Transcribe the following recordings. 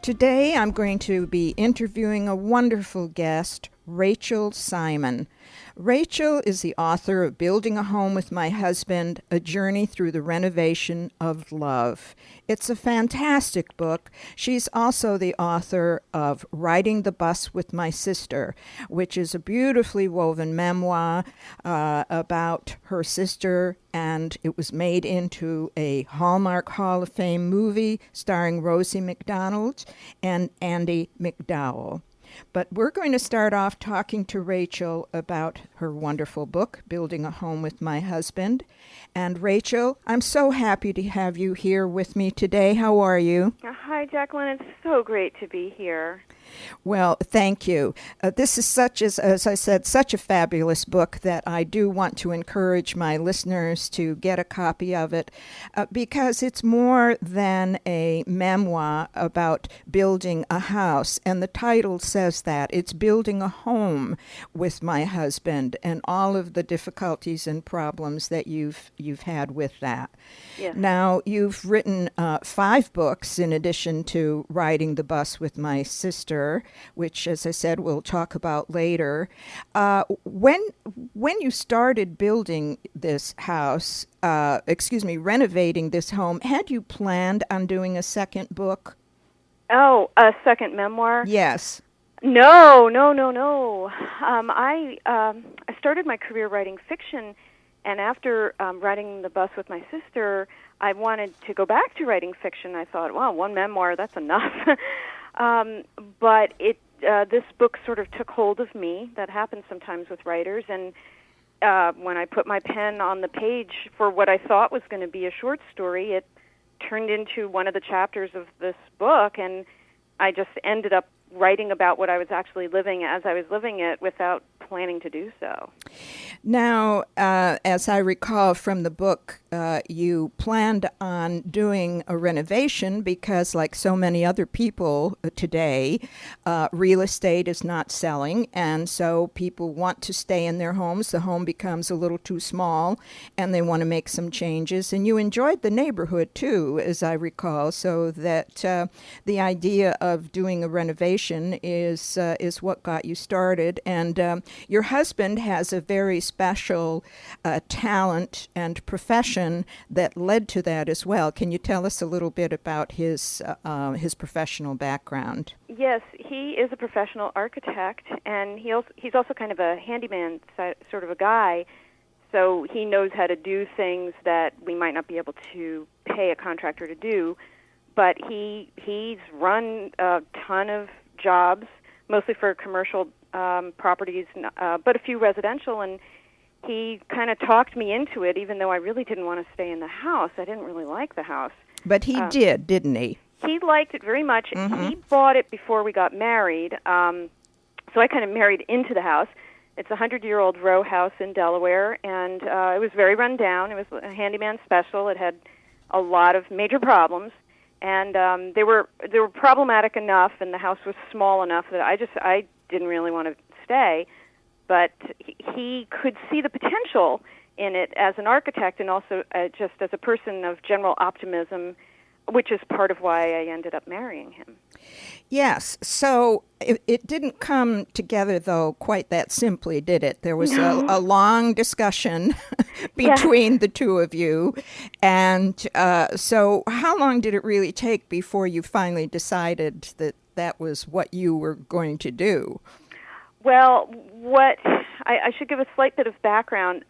Today I'm going to be interviewing a wonderful guest, Rachel Simon. Rachel is the author of Building a Home with My Husband, A Journey Through the Renovation of Love. It's a fantastic book. She's also the author of Riding the Bus with My Sister, which is a beautifully woven memoir about her sister, and it was made into a Hallmark Hall of Fame movie starring Rosie McDonald and Andie MacDowell. But we're going to start off talking to Rachel about her wonderful book, Building a Home with My Husband. And Rachel, I'm so happy to have you here with me today. How are you? Hi, Jacqueline. It's so great to be here. Well, thank you. This is as I said, such a fabulous book that I do want to encourage my listeners to get a copy of it because it's more than a memoir about building a house. And the title says that. It's building a home with my husband and all of the difficulties and problems that you've had with that. Yes. Now, you've written 5 books in addition to Riding the Bus with My Sister, which, as I said, we'll talk about later. When you started building this house, renovating this home, had you planned on doing a second book? Oh, a second memoir? Yes. No. I started my career writing fiction, and after Riding the Bus with My Sister, I wanted to go back to writing fiction. I thought, wow, one memoir, that's enough. But this book sort of took hold of me. That happens sometimes with writers. And when I put my pen on the page for what I thought was going to be a short story, it turned into one of the chapters of this book. And I just ended up writing about what I was actually living as I was living it without planning to do so. Now, as I recall from the book, you planned on doing a renovation because, like so many other people today, real estate is not selling, and so people want to stay in their homes. The home becomes a little too small, and they want to make some changes. And you enjoyed the neighborhood, too, as I recall, so that the idea of doing a renovation is what got you started. And your husband has a very special talent and profession that led to that as well. Can you tell us a little bit about his professional background? Yes, he is a professional architect, and he's also kind of a handyman sort of a guy, so he knows how to do things that we might not be able to pay a contractor to do. But he's run a ton of jobs, mostly for commercial properties, but a few residential, and he kind of talked me into it, even though I really didn't want to stay in the house. I didn't really like the house. But he did, didn't he? He liked it very much. Mm-hmm. He bought it before we got married, so I kind of married into the house. It's a 100-year-old row house in Delaware, and it was very run down. It was a handyman special. It had a lot of major problems. And they were problematic enough, and the house was small enough that I didn't really want to stay. But he could see the potential in it as an architect, and also just as a person of general optimism, which is part of why I ended up marrying him. Yes. So it didn't come together, though, quite that simply, did it? There was a long discussion between the two of you. And so how long did it really take before you finally decided that that was what you were going to do? Well, I should give a slight bit of background.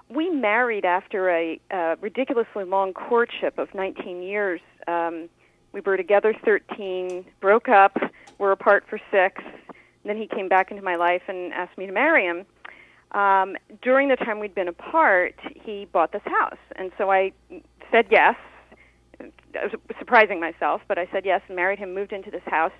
We married after a ridiculously long courtship of 19 years. We were together 13, broke up, were apart for 6. Then he came back into my life and asked me to marry him. During the time we'd been apart, he bought this house. And so I said yes. I was surprising myself, but I said yes and married him, moved into this house.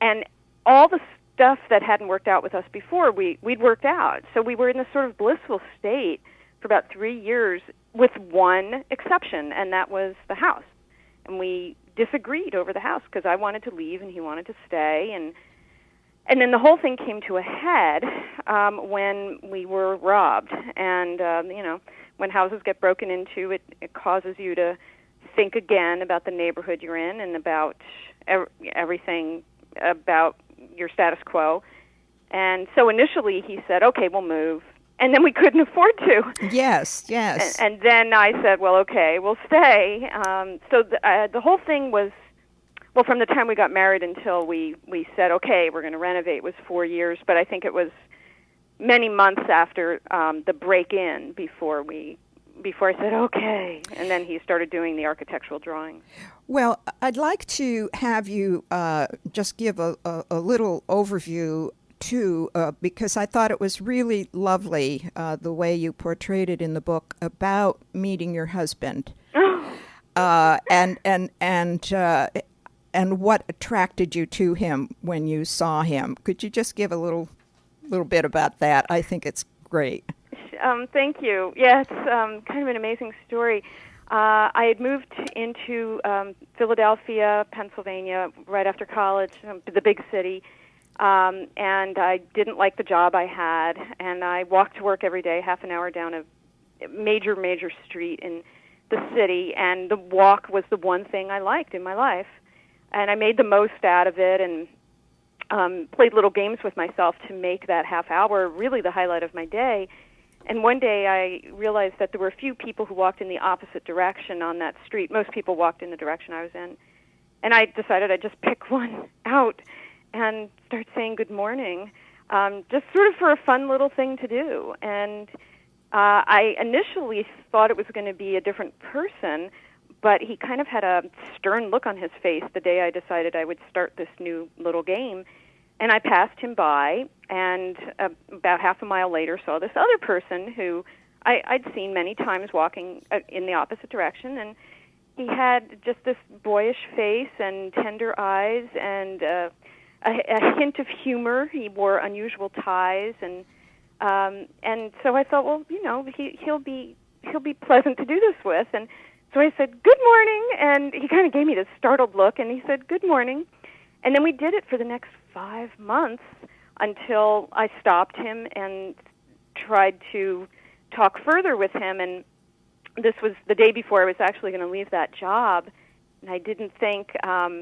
And all the stuff that hadn't worked out with us before, we'd worked out. So we were in this sort of blissful state for about 3 years with one exception, and that was the house. And we disagreed over the house because I wanted to leave and he wanted to stay. And then the whole thing came to a head when we were robbed. And, when houses get broken into, it causes you to think again about the neighborhood you're in and about everything about your status quo. And so initially he said, okay, we'll move. And then we couldn't afford to. Yes. And then I said, well, okay, we'll stay. So the whole thing was, well, from the time we got married until we said, okay, we're going to renovate, was 4 years. But I think it was many months after the break-in before I said, okay. And then he started doing the architectural drawings. Well, I'd like to have you just give a little overview, too, because I thought it was really lovely the way you portrayed it in the book about meeting your husband. And what attracted you to him when you saw him. Could you just give a little bit about that? I think it's great. Thank you. Yeah, it's kind of an amazing story. I had moved into Philadelphia, Pennsylvania, right after college, the big city, and I didn't like the job I had, and I walked to work every day, half an hour down a major street in the city, and the walk was the one thing I liked in my life. And I made the most out of it and played little games with myself to make that half hour really the highlight of my day. And one day I realized that there were a few people who walked in the opposite direction on that street. Most people walked in the direction I was in. And I decided I'd just pick one out and start saying good morning, just sort of for a fun little thing to do. And I initially thought it was going to be a different person, but he kind of had a stern look on his face the day I decided I would start this new little game. And I passed him by, and about half a mile later saw this other person who I'd seen many times walking in the opposite direction. And he had just this boyish face and tender eyes and a hint of humor. He wore unusual ties, and so I thought, well, he'll be pleasant to do this with. And so I said, good morning, and he kind of gave me this startled look, and he said, good morning. And then we did it for the next 5 months until I stopped him and tried to talk further with him. And this was the day before I was actually going to leave that job, and I didn't think, I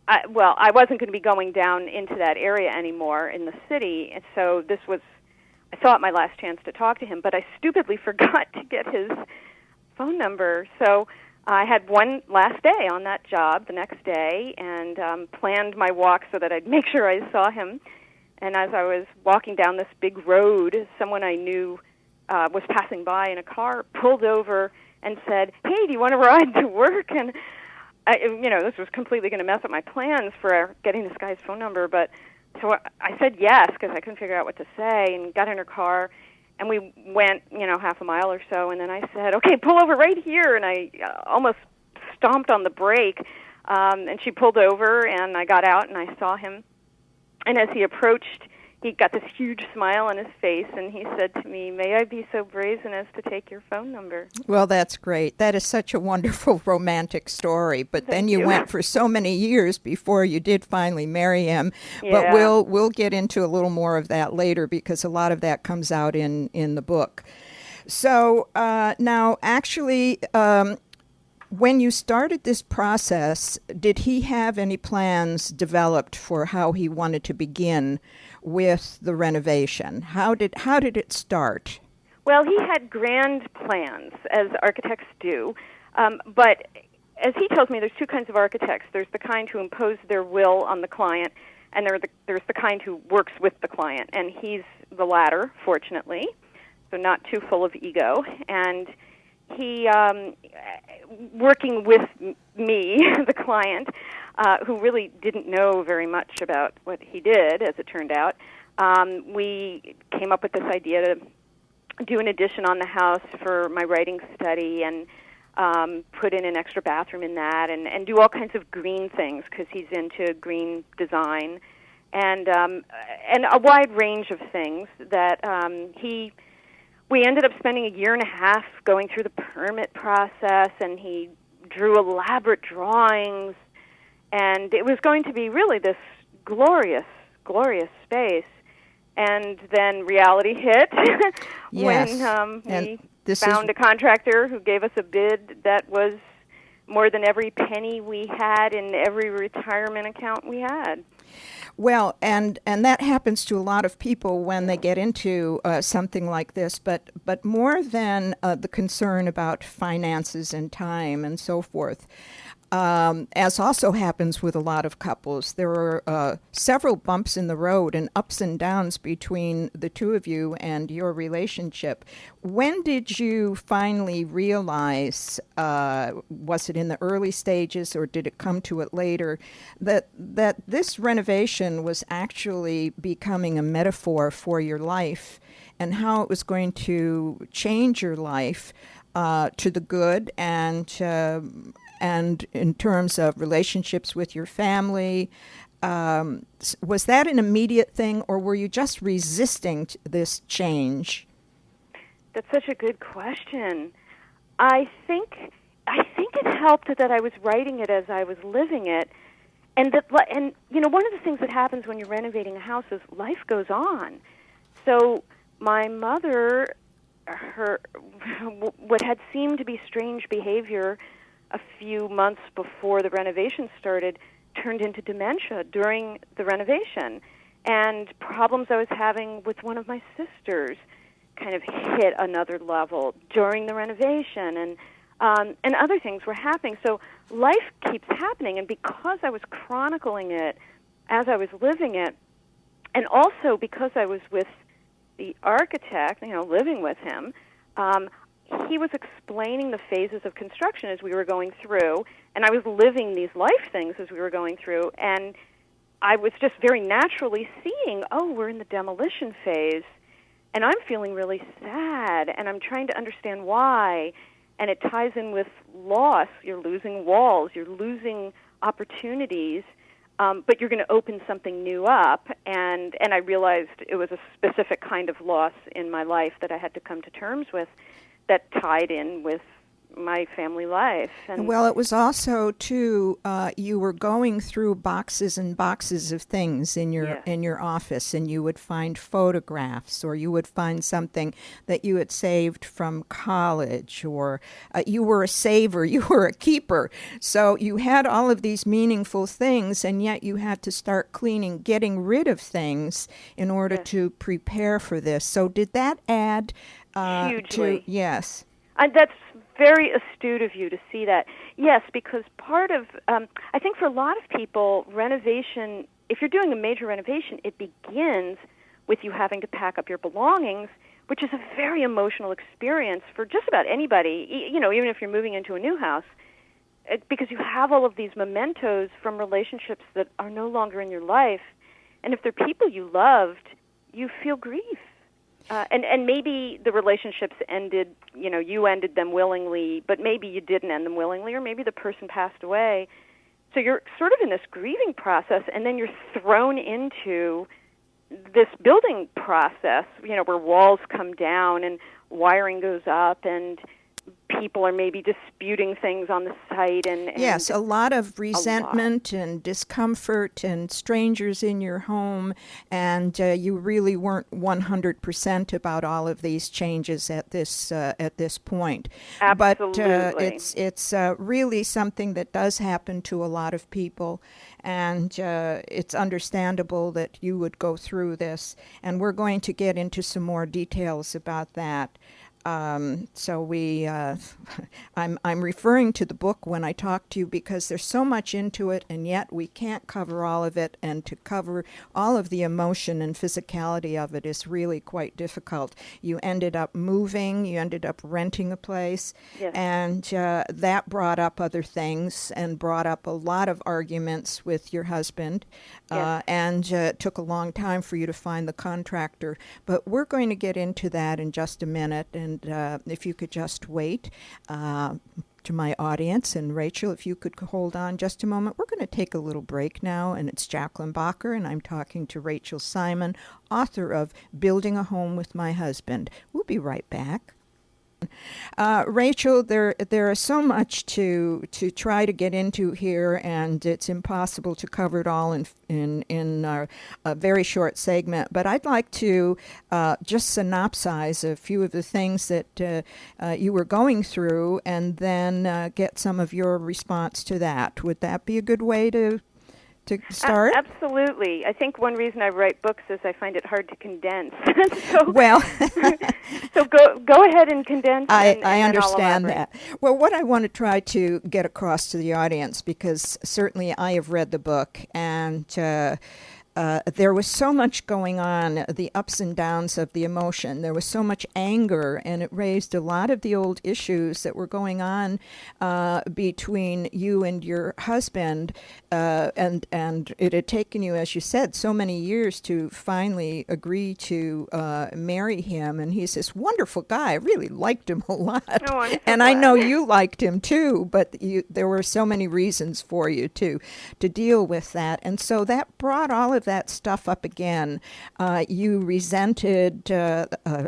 wasn't going to be going down into that area anymore in the city, and so this was, I thought, my last chance to talk to him, but I stupidly forgot to get his phone number. So I had one last day on that job the next day and planned my walk so that I'd make sure I saw him. And as I was walking down this big road, someone I knew was passing by in a car, pulled over and said, hey, do you want to ride to work? And this was completely going to mess up my plans for getting this guy's phone number. But so I said yes because I couldn't figure out what to say, and got in her car. And we went, half a mile or so, and then I said, okay, pull over right here. And I almost stomped on the brake, and she pulled over, and I got out, and I saw him. And as he approached, he got this huge smile on his face, and he said to me, may I be so brazen as to take your phone number? Well, that's great. That is such a wonderful romantic story. But then you went for so many years before you did finally marry him. Yeah. But we'll get into a little more of that later because a lot of that comes out in the book. So now, actually, when you started this process, did he have any plans developed for how he wanted to begin with the renovation? How did it start? Well, he had grand plans, as architects do, but as he tells me, there's two kinds of architects. There's the kind who impose their will on the client, and there's the kind who works with the client, and he's the latter, fortunately, so not too full of ego. And he, working with me, the client, who really didn't know very much about what he did, as it turned out, we came up with this idea to do an addition on the house for my writing study and put in an extra bathroom in that and do all kinds of green things because he's into green design and a wide range of things that we ended up spending 1.5 years going through the permit process, and he drew elaborate drawings, and it was going to be really this glorious, glorious space. And then reality hit yes. when we found a contractor who gave us a bid that was more than every penny we had in every retirement account we had. Well, and that happens to a lot of people when they get into something like this, but more than the concern about finances and time and so forth. As also happens with a lot of couples, there are several bumps in the road and ups and downs between the two of you and your relationship. When did you finally realize, was it in the early stages or did it come to it later, that this renovation was actually becoming a metaphor for your life and how it was going to change your life to the good and in terms of relationships with your family? Was that an immediate thing, or were you just resisting this change? That's such a good question. I think it helped that I was writing it as I was living it, and one of the things that happens when you're renovating a house is life goes on. So my mother, what had seemed to be strange behavior a few months before the renovation started turned into dementia during the renovation, and problems I was having with one of my sisters kind of hit another level during the renovation, and other things were happening. So life keeps happening, and because I was chronicling it as I was living it, and also because I was with the architect, living with him, he was explaining the phases of construction as we were going through, and I was living these life things as we were going through, and I was just very naturally seeing, we're in the demolition phase, and I'm feeling really sad, and I'm trying to understand why, and it ties in with loss. You're losing walls, you're losing opportunities, but you're going to open something new up, and I realized it was a specific kind of loss in my life that I had to come to terms with, that tied in with my family life. And well, it was also too, you were going through boxes and boxes of things in your office, and you would find photographs, or you would find something that you had saved from college, or you were a saver, you were a keeper. So you had all of these meaningful things, and yet you had to start getting rid of things in order to prepare for this. So did that add hugely? Yes. That's very astute of you to see that. Yes, because part of, I think for a lot of people, renovation, if you're doing a major renovation, it begins with you having to pack up your belongings, which is a very emotional experience for just about anybody, even if you're moving into a new house, because you have all of these mementos from relationships that are no longer in your life. And if they're people you loved, you feel grief. And maybe the relationships ended, you ended them willingly, but maybe you didn't end them willingly, or maybe the person passed away. So you're sort of in this grieving process, and then you're thrown into this building process, where walls come down and wiring goes up, and people are maybe disputing things on the site. And yes, a lot of resentment and discomfort and strangers in your home, and you really weren't 100% about all of these changes at this point. Absolutely. But it's really something that does happen to a lot of people, and it's understandable that you would go through this, and we're going to get into some more details about that. So I'm referring to the book when I talk to you because there's so much into it, and yet we can't cover all of it, and to cover all of the emotion and physicality of it is really quite difficult. You ended up moving, you ended up renting a place, yes. And that brought up other things and brought up a lot of arguments with your husband, yes. And it took a long time for you to find the contractor, but we're going to get into that in just a minute. And if you could just wait to my audience, and Rachel, if you could hold on just a moment. We're going to take a little break now, and it's Jacqueline Bacher, and I'm talking to Rachel Simon, author of Building a Home with My Husband. We'll be right back. Rachel, there is so much to try to get into here, and it's impossible to cover it all in a very short segment. But I'd like to just synopsize a few of the things that you were going through, and then get some of your response to that. Would that be a good way to start? Absolutely. I think one reason I write books is I find it hard to condense. So go ahead and condense. I understand that. Well, what I want to try to get across to the audience, because certainly I have read the book, and there was so much going on, the ups and downs of the emotion. There was so much anger, and it raised a lot of the old issues that were going on between you and your husband. And it had taken you, as you said, so many years to finally agree to marry him. And he's this wonderful guy. I really liked him a lot. Oh, I'm so and glad. I know you liked him too, but there were so many reasons for you to deal with that. And so that brought all of that stuff up again. You resented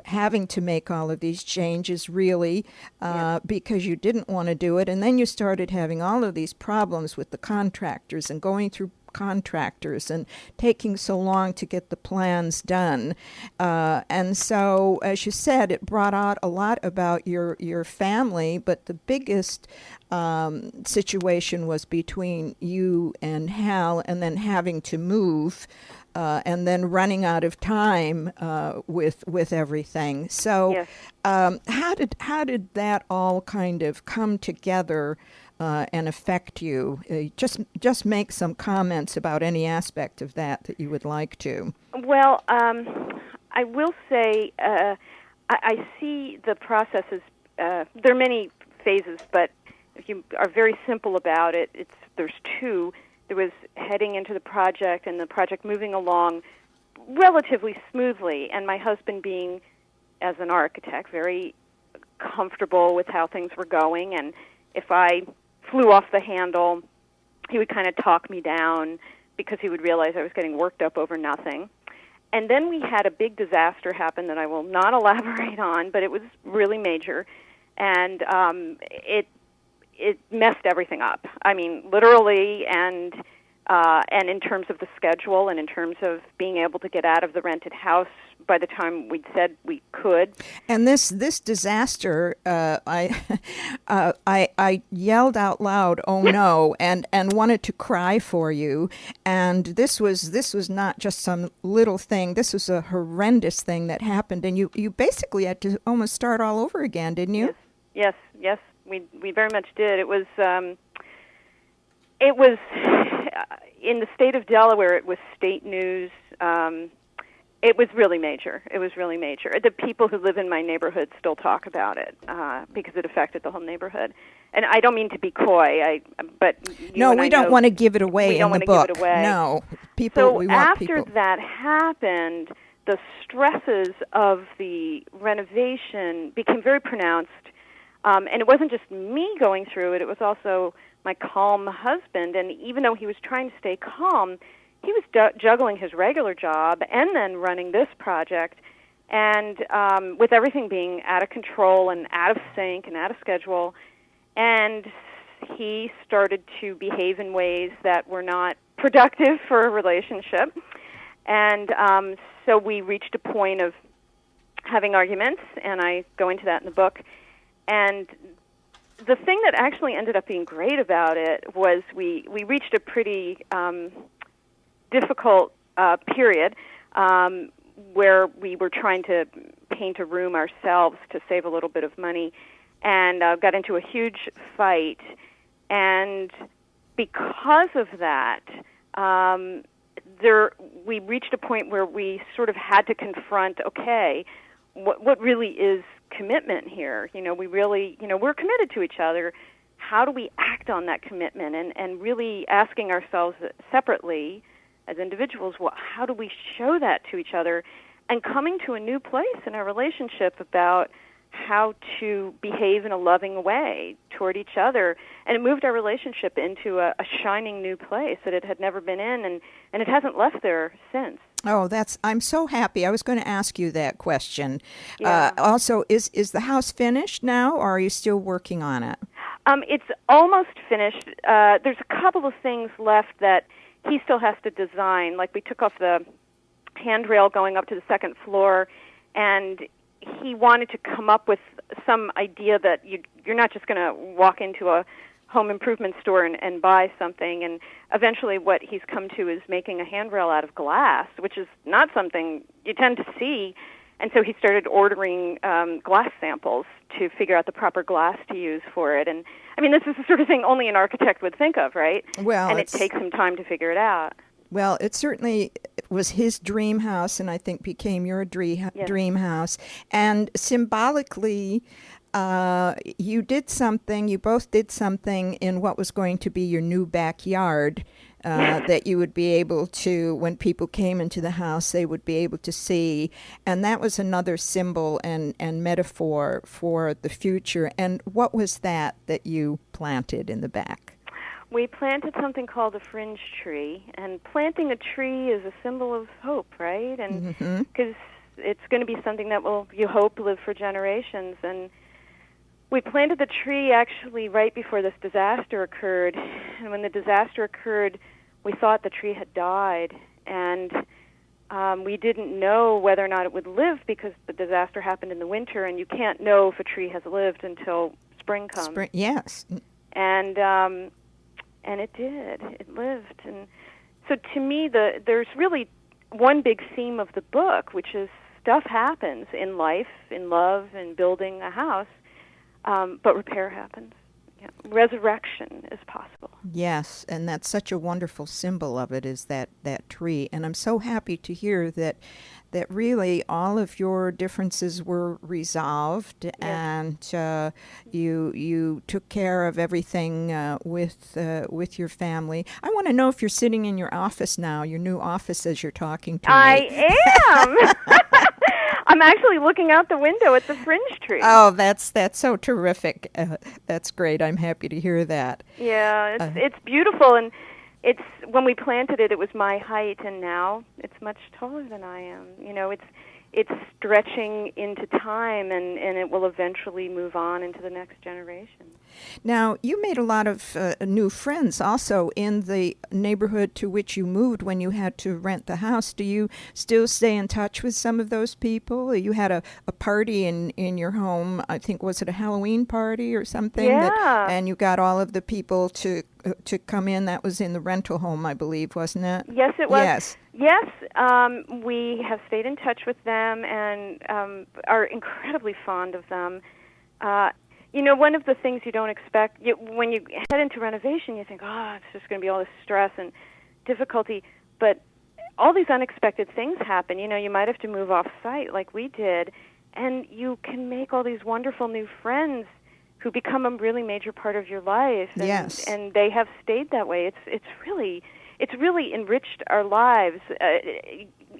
having to make all of these changes, really, because you didn't want to do it. And then you started having all of these problems with the contractors and going through contractors and taking so long to get the plans done. And so, as you said, it brought out a lot about your family, but the biggest situation was between you and Hal, and then having to move, and then running out of time with everything. So, Yes. how did that all kind of come together and affect you? Just make some comments about any aspect of that you would like to. Well, I will say I see the process as there are many phases, but if you are very simple about it, there's two. There was heading into the project and the project moving along relatively smoothly, and my husband being, as an architect, very comfortable with how things were going, and if I flew off the handle, he would kind of talk me down because he would realize I was getting worked up over nothing. And then we had a big disaster happen that I will not elaborate on, but it was really major, and it messed everything up. I mean, literally, and in terms of the schedule, and in terms of being able to get out of the rented house by the time we'd said we could. And this disaster, I yelled out loud, "Oh no!" and wanted to cry for you. And this was not just some little thing. This was a horrendous thing that happened, and you basically had to almost start all over again, didn't you? Yes. We very much did. It was in the state of Delaware. It was state news. It was really major. The people who live in my neighborhood still talk about it because it affected the whole neighborhood. And I don't mean to be coy, but we don't want to give it away in the book. Give it away. No, So after that happened, the stresses of the renovation became very pronounced. And it wasn't just me going through it, it was also my calm husband. And even though he was trying to stay calm, he was juggling his regular job and then running this project. And with everything being out of control and out of sync and out of schedule, and he started to behave in ways that were not productive for a relationship. And so we reached a point of having arguments, and I go into that in the book. And the thing that actually ended up being great about it was we reached a pretty difficult period where we were trying to paint a room ourselves to save a little bit of money, and got into a huge fight. And because of that, we reached a point where we sort of had to confront, okay, what really is commitment here? We really, we're committed to each other. How do we act on that commitment? And really asking ourselves separately as individuals, how do we show that to each other? And coming to a new place in our relationship about how to behave in a loving way toward each other. And it moved our relationship into a shining new place that it had never been in, and it hasn't left there since. Oh, I'm so happy. I was going to ask you that question. Yeah. Also, is the house finished now, or are you still working on it? It's almost finished. There's a couple of things left that he still has to design. Like we took off the handrail going up to the second floor, and he wanted to come up with some idea that you're not just going to walk into a home improvement store and buy something. And eventually what he's come to is making a handrail out of glass, which is not something you tend to see. And so he started ordering glass samples to figure out the proper glass to use for it. And I mean, this is the sort of thing only an architect would think of, right? Well, and it takes him time to figure it out. Well, it certainly was his dream house, and I think became your dream house. And symbolically, you both did something in what was going to be your new backyard that you would be able to, when people came into the house, they would be able to see. And that was another symbol and metaphor for the future. And what was that you planted in the back? We planted something called a fringe tree, and planting a tree is a symbol of hope, right? And because it's going to be something that will, you hope, live for generations. And we planted the tree actually right before this disaster occurred. And when the disaster occurred, we thought the tree had died, and we didn't know whether or not it would live because the disaster happened in the winter, and you can't know if a tree has lived until spring comes. Yes. And it did. It lived. And so to me, there's really one big theme of the book, which is stuff happens in life, in love, in building a house, but repair happens. Yeah. Resurrection is possible. Yes, and that's such a wonderful symbol of it, is that tree. And I'm so happy to hear that really all of your differences were resolved, and you took care of everything with your family. I want to know if you're sitting in your office now, your new office, as you're talking to me. I am. I'm actually looking out the window at the fringe tree. Oh, that's so terrific. That's great. I'm happy to hear that. Yeah, it's beautiful, and it's when we planted it, it was my height, and now it's much taller than I am. You know, it's stretching into time, and it will eventually move on into the next generation. Now, you made a lot of new friends also in the neighborhood to which you moved when you had to rent the house. Do you still stay in touch with some of those people? You had a party in your home. I think, was it a Halloween party or something? Yeah. And you got all of the people to come in. That was in the rental home, I believe, wasn't it? Yes, it was. Yes. Yes, we have stayed in touch with them and are incredibly fond of them. You know, one of the things you don't expect, when you head into renovation, you think, it's just going to be all this stress and difficulty. But all these unexpected things happen. You know, you might have to move off-site like we did, and you can make all these wonderful new friends who become a really major part of your life. And, yes. And they have stayed that way. It's really enriched our lives,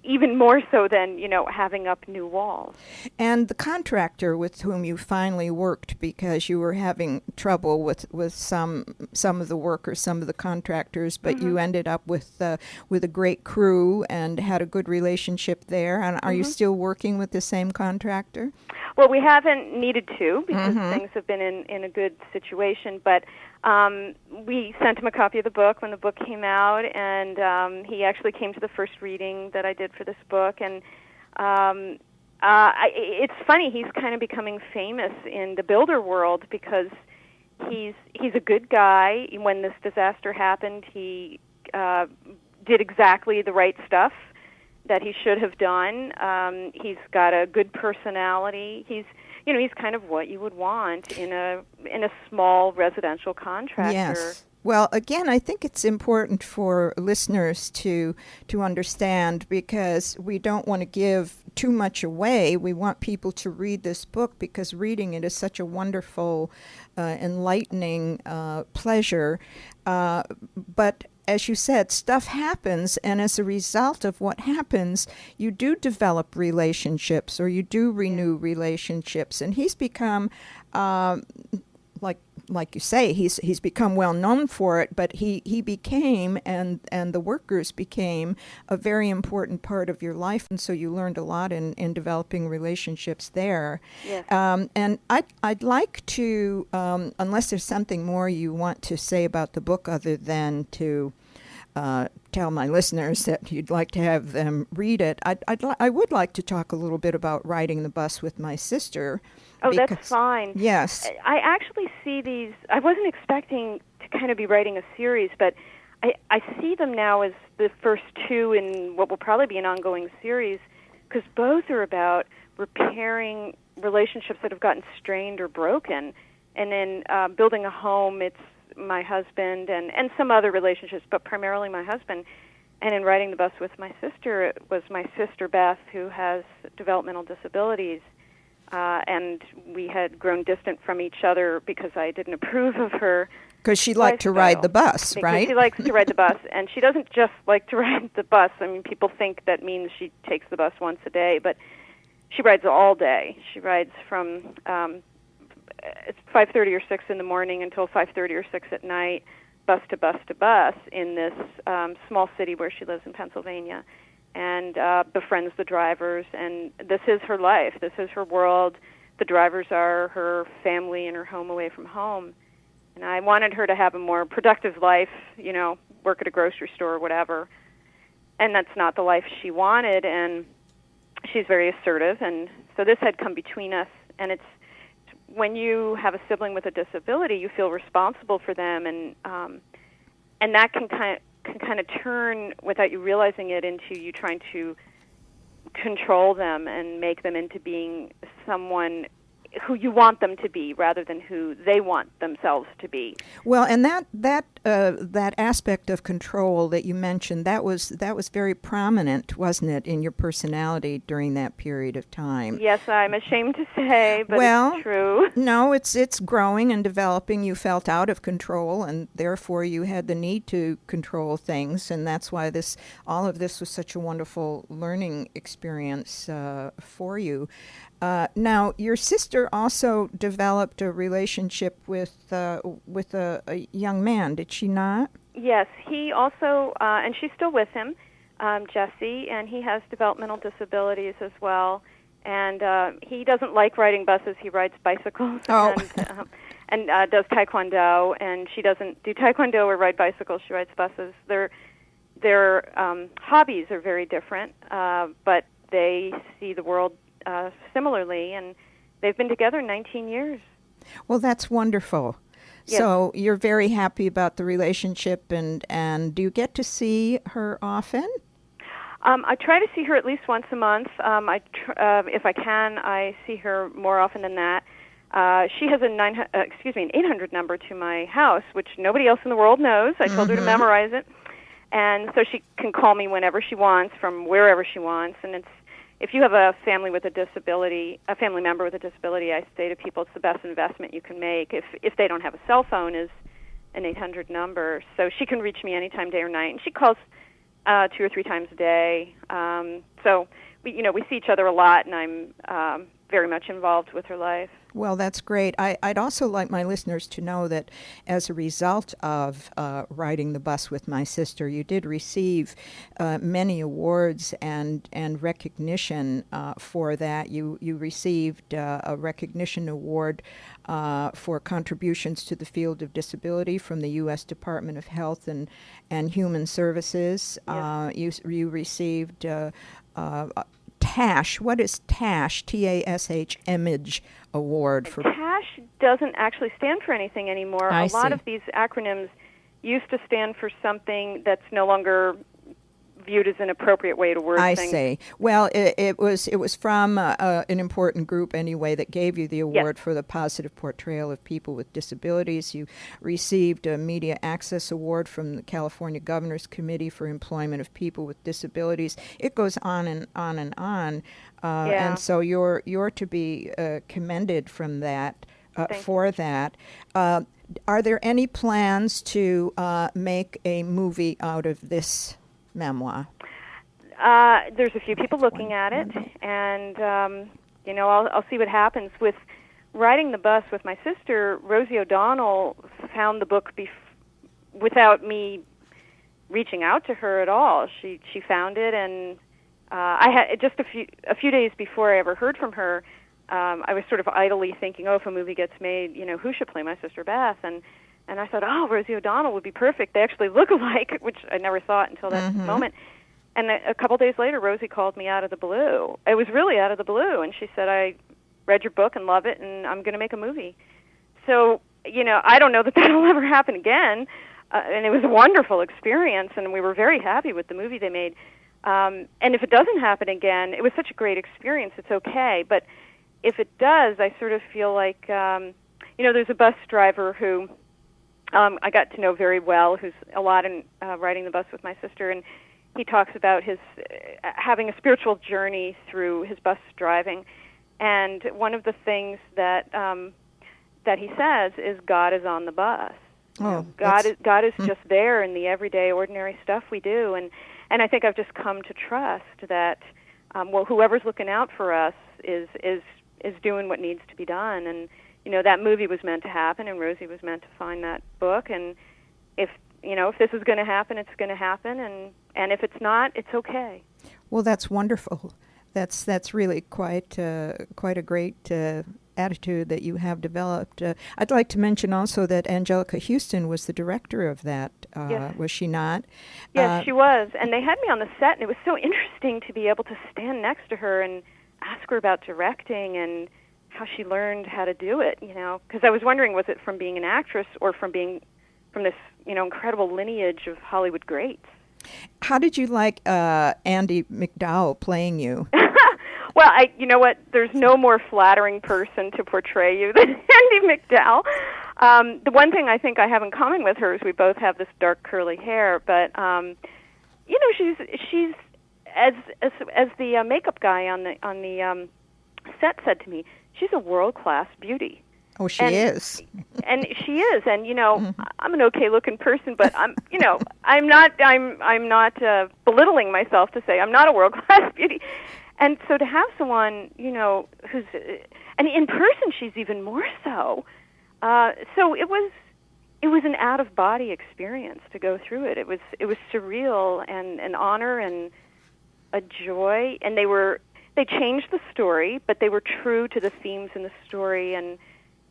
even more so than, having up new walls. And the contractor with whom you finally worked, because you were having trouble with some of the workers, some of the contractors, but you ended up with a great crew and had a good relationship there. And are you still working with the same contractor? Well, we haven't needed to because things have been in a good situation, but we sent him a copy of the book when the book came out, and he actually came to the first reading that I did for this book. And it's funny, he's kind of becoming famous in the builder world because he's a good guy. When this disaster happened, he did exactly the right stuff that he should have done. He's got a good personality. He's kind of what you would want in a small residential contractor. Yes. Well, again, I think it's important for listeners to understand, because we don't want to give too much away. We want people to read this book because reading it is such a wonderful, enlightening pleasure. But as you said, stuff happens, and as a result of what happens, you do develop relationships, or you do renew relationships. And he's become like like you say, he's become well known for it, but he became, and the workers became, a very important part of your life, and so you learned a lot in developing relationships there. Yes. And I'd like to, unless there's something more you want to say about the book other than to tell my listeners that you'd like to have them read it, I would like to talk a little bit about riding the bus with my sister. Oh, that's fine. Yes. I actually see these, I wasn't expecting to kind of be writing a series, but I see them now as the first two in what will probably be an ongoing series, because both are about repairing relationships that have gotten strained or broken. And in building a home, it's my husband and some other relationships, but primarily my husband. And in riding the bus with my sister, it was my sister Beth, who has developmental disabilities. And we had grown distant from each other because I didn't approve of her. Because she liked to ride the bus, right? Because she likes to ride the bus, and she doesn't just like to ride the bus. I mean, people think that means she takes the bus once a day, but she rides all day. She rides from it's 5:30 or 6 in the morning until 5:30 or 6 at night, bus to bus to bus, in this small city where she lives in Pennsylvania, and befriends the drivers. And this is her life. This is her world. The drivers are her family and her home away from home. And I wanted her to have a more productive life, work at a grocery store or whatever. And that's not the life she wanted, and she's very assertive. And so this had come between us. And it's when you have a sibling with a disability, you feel responsible for them, and that can kind of turn, without you realizing it, into you trying to control them and make them into being someone who you want them to be rather than who they want themselves to be. Well, and that aspect of control that you mentioned, that was very prominent, wasn't it, in your personality during that period of time? Yes, I'm ashamed to say, but well, it's true. No, it's growing and developing. You felt out of control, and therefore you had the need to control things, and that's why all of this was such a wonderful learning experience for you. Now, your sister also developed a relationship with a young man, did she not? Yes, he also, and she's still with him, Jesse, and he has developmental disabilities as well. And he doesn't like riding buses. He rides bicycles and does taekwondo. And she doesn't do taekwondo or ride bicycles. She rides buses. Their hobbies are very different, but they see the world similarly, and they've been together 19 years. Well, that's wonderful. Yes. So you're very happy about the relationship, and do you get to see her often? I try to see her at least once a month. If I can, I see her more often than that. She has an 800 number to my house, which nobody else in the world knows. I told her to memorize it, and so she can call me whenever she wants from wherever she wants. And if you have a family with a disability, a family member with a disability, I say to people it's the best investment you can make. If they don't have a cell phone, is an 800 number. So she can reach me anytime, day or night. And she calls 2 or 3 times a day. So we see each other a lot, and I'm very much involved with her life. Well, that's great. I'd also like my listeners to know that as a result of riding the bus with my sister, you did receive many awards and recognition for that. You received a recognition award for contributions to the field of disability from the U.S. Department of Health and Human Services. Yes. You received TASH. What is TASH? TASH Image Award for. TASH doesn't actually stand for anything anymore. A lot of these acronyms used to stand for something that's no longer viewed as an appropriate way to word things. I see. Well, it was from an important group anyway that gave you the award for the positive portrayal of people with disabilities. You received a Media Access Award from the California Governor's Committee for Employment of People with Disabilities. It goes on and on and on. And so you're to be commended from that for that. Are there any plans to make a movie out of this memoir? There's a few people looking at it, and I'll see what happens with riding the bus with my sister, Rosie O'Donnell found the book without me reaching out to her at all. She found it, and I had just a few days before I ever heard from her. I was sort of idly thinking, oh, if a movie gets made, who should play my sister Beth? And I thought, oh, Rosie O'Donnell would be perfect. They actually look alike, which I never thought until that moment. And a couple days later, Rosie called me out of the blue. It was really out of the blue, and she said, I read your book and love it, and I'm going to make a movie. So, I don't know that that'll ever happen again. And it was a wonderful experience, and we were very happy with the movie they made. And if it doesn't happen again, it was such a great experience, it's okay. But if it does, I sort of feel like, there's a bus driver who I got to know very well, who's a lot in riding the bus with my sister, and he talks about his having a spiritual journey through his bus driving. And one of the things that he says is God is on the bus. God is just there in the everyday, ordinary stuff we do, and I think I've just come to trust that whoever's looking out for us is doing what needs to be done, and that movie was meant to happen, and Rosie was meant to find that book, and if this is going to happen, it's going to happen, and if it's not, it's okay. Well, that's wonderful. That's really quite a great attitude that you have developed. I'd like to mention also that Angelica Houston was the director of that. Yes. Was she not? Yes, she was. And they had me on the set, and it was so interesting to be able to stand next to her and ask her about directing and how she learned how to do it, because I was wondering, was it from being an actress or from this, incredible lineage of Hollywood greats? How did you like Andie MacDowell playing you? Well, you know what? There's no more flattering person to portray you than Andie MacDowell. The one thing I think I have in common with her is we both have this dark curly hair, but she's as the makeup guy on the set said to me, she's a world-class beauty. Oh, she is. And she is, and I'm an okay-looking person, but I'm not belittling myself to say I'm not a world-class beauty. And so to have someone, who's, and in person she's even more so. So it was an out-of-body experience to go through it. It was surreal and an honor and a joy. And they changed the story, but they were true to the themes in the story, and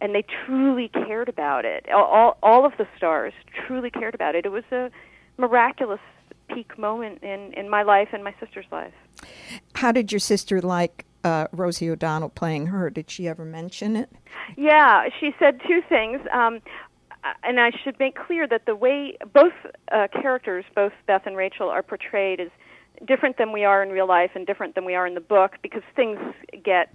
they truly cared about it. All of the stars truly cared about it. It was a miraculous peak moment in my life and my sister's life. How did your sister like Rosie O'Donnell playing her? Did she ever mention it? Yeah, she said two things. And I should make clear that the way both characters, both Beth and Rachel, are portrayed is different than we are in real life and different than we are in the book, because things get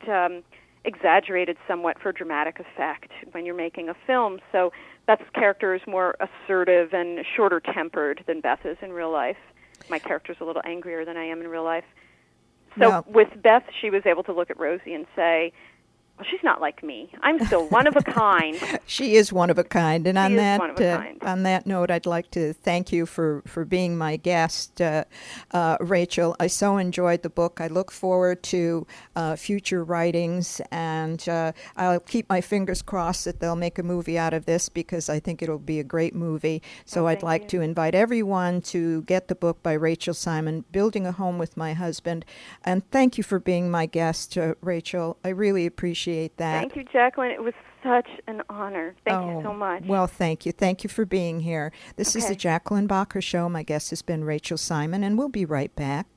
exaggerated somewhat for dramatic effect when you're making a film. So Beth's character is more assertive and shorter-tempered than Beth is in real life. My character's a little angrier than I am in real life. So with Beth, she was able to look at Rosie and say, well, she's not like me. I'm still one of a kind. She is one of a kind. And on that note, I'd like to thank you for being my guest, Rachel. I so enjoyed the book. I look forward to future writings, and I'll keep my fingers crossed that they'll make a movie out of this, because I think it'll be a great movie. So I'd like to invite everyone to get the book by Rachel Simon, Building a Home with My Husband. And thank you for being my guest, Rachel. I really appreciate that. Thank you, Jacqueline. It was such an honor. Thank you so much. Well, thank you. Thank you for being here. This is the Jacqueline Bacher Show. My guest has been Rachel Simon, and we'll be right back.